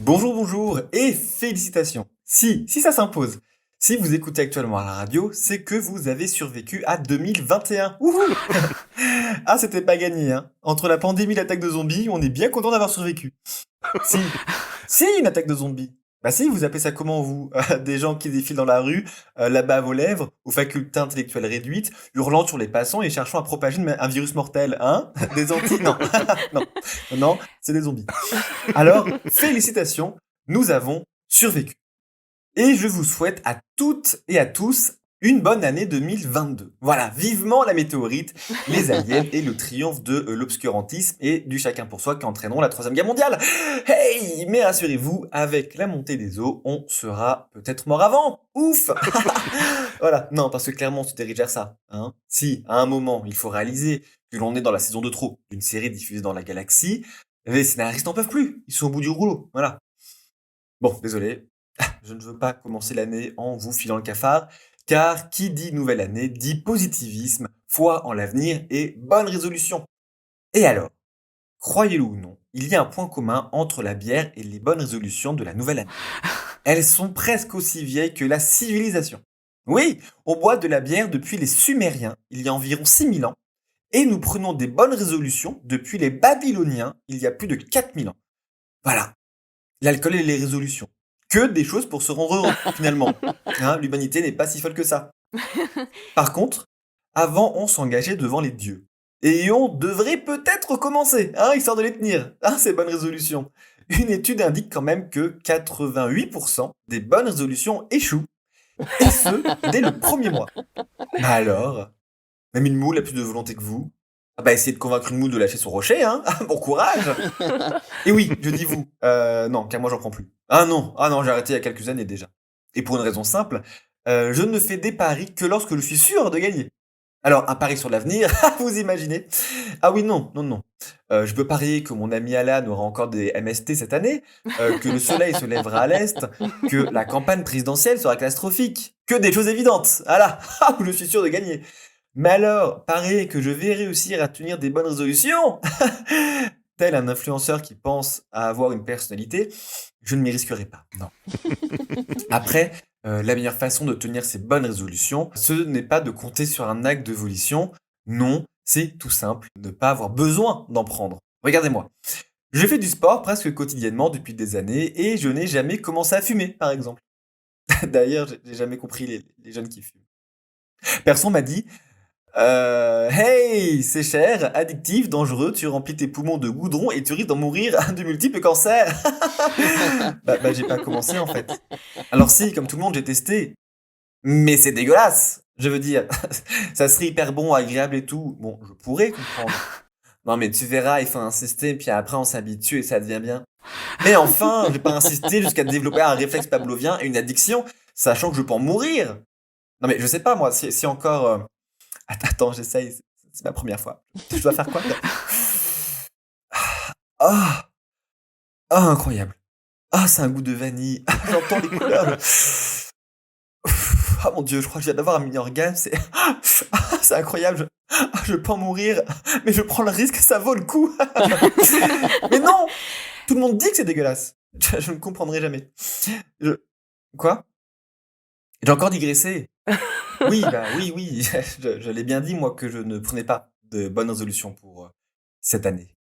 Bonjour, bonjour et félicitations. Si ça s'impose. Si vous écoutez actuellement à la radio, c'est que vous avez survécu à 2021. Wouhou. Ah, c'était pas gagné, hein. Entre la pandémie et l'attaque de zombies, on est bien content d'avoir survécu. Si, si, une attaque de zombies. Bah si, vous appelez ça comment vous? Des gens qui défilent dans la rue, la bave aux lèvres, aux facultés intellectuelles réduites, hurlant sur les passants et cherchant à propager un virus mortel, hein? Des anti... Non, non, non, c'est des zombies. Alors, félicitations, nous avons survécu. Et je vous souhaite à toutes et à tous une bonne année 2022. Voilà, vivement la météorite, les aliens et le triomphe de l'obscurantisme et du chacun pour soi qui entraîneront la Troisième Guerre mondiale. Hey, mais rassurez-vous, avec la montée des eaux, on sera peut-être mort avant. Ouf. Voilà, non, parce que clairement, tu dirige vers ça. Hein. Si, à un moment, il faut réaliser que l'on est dans la saison de trop d'une série diffusée dans la galaxie, les scénaristes n'en peuvent plus. Ils sont au bout du rouleau. Voilà. Bon, désolé, je ne veux pas commencer l'année en vous filant le cafard, car qui dit nouvelle année dit positivisme, foi en l'avenir et bonne résolution. Et alors, croyez-le ou non, il y a un point commun entre la bière et les bonnes résolutions de la nouvelle année. Elles sont presque aussi vieilles que la civilisation. Oui, on boit de la bière depuis les Sumériens, il y a environ 6000 ans, et nous prenons des bonnes résolutions depuis les Babyloniens, il y a plus de 4000 ans. Voilà, l'alcool et les résolutions. Que des choses pour se rendre heureux, finalement. Hein, l'humanité n'est pas si folle que ça. Par contre, avant, on s'engageait devant les dieux. Et on devrait peut-être recommencer, hein, histoire de les tenir, hein, ces bonnes résolutions. Une étude indique quand même que 88% des bonnes résolutions échouent, et ce, dès le premier mois. Bah alors, même une moule a plus de volonté que vous. Ah bah essayez de convaincre une moule de lâcher son rocher, hein. Bon courage. Et oui, je dis vous. Non, car moi j'en prends plus. Ah non, j'ai arrêté il y a quelques années déjà. Et pour une raison simple, je ne fais des paris que lorsque je suis sûr de gagner. Alors, un pari sur l'avenir, vous imaginez? Ah oui, non, non, non. Je peux parier que mon ami Alan aura encore des MST cette année, que le soleil se lèvera à l'est, que la campagne présidentielle sera catastrophique. Que des choses évidentes. Voilà, ah, je suis sûr de gagner. Mais alors, parier que je vais réussir à tenir des bonnes résolutions, tel un influenceur qui pense à avoir une personnalité, je ne m'y risquerai pas. Non. Après, la meilleure façon de tenir ces bonnes résolutions, ce n'est pas de compter sur un acte de volition. Non, c'est tout simple, ne pas avoir besoin d'en prendre. Regardez-moi. Je fais du sport presque quotidiennement depuis des années et je n'ai jamais commencé à fumer, par exemple. D'ailleurs, j'ai jamais compris les jeunes qui fument. Personne m'a dit, hey, c'est cher, addictif, dangereux, tu remplis tes poumons de goudron et tu risques d'en mourir de multiples cancers. J'ai pas commencé en fait. Alors si, comme tout le monde, j'ai testé. Mais c'est dégueulasse. Je veux dire, ça serait hyper bon, agréable et tout. Bon, je pourrais comprendre. Non mais tu verras, il faut insister, puis après on s'habitue et ça devient bien. Mais enfin, je vais pas insister jusqu'à développer un réflexe pavlovien et une addiction, sachant que je peux en mourir. Non mais je sais pas moi, si encore... Attends, j'essaye, c'est ma première fois. Je dois faire quoi? Ah, ah, incroyable. Ah, c'est un goût de vanille. Ah, j'entends les couleurs. Ah mon dieu, je crois que je viens d'avoir un mini orgasme. C'est incroyable. Je peux en mourir, mais je prends le risque, ça vaut le coup. Mais non, tout le monde dit que c'est dégueulasse. Je ne comprendrai jamais. Je... Quoi? J'ai encore digressé. Oui, oui. Je l'ai bien dit moi que je ne prenais pas de bonnes résolutions pour cette année.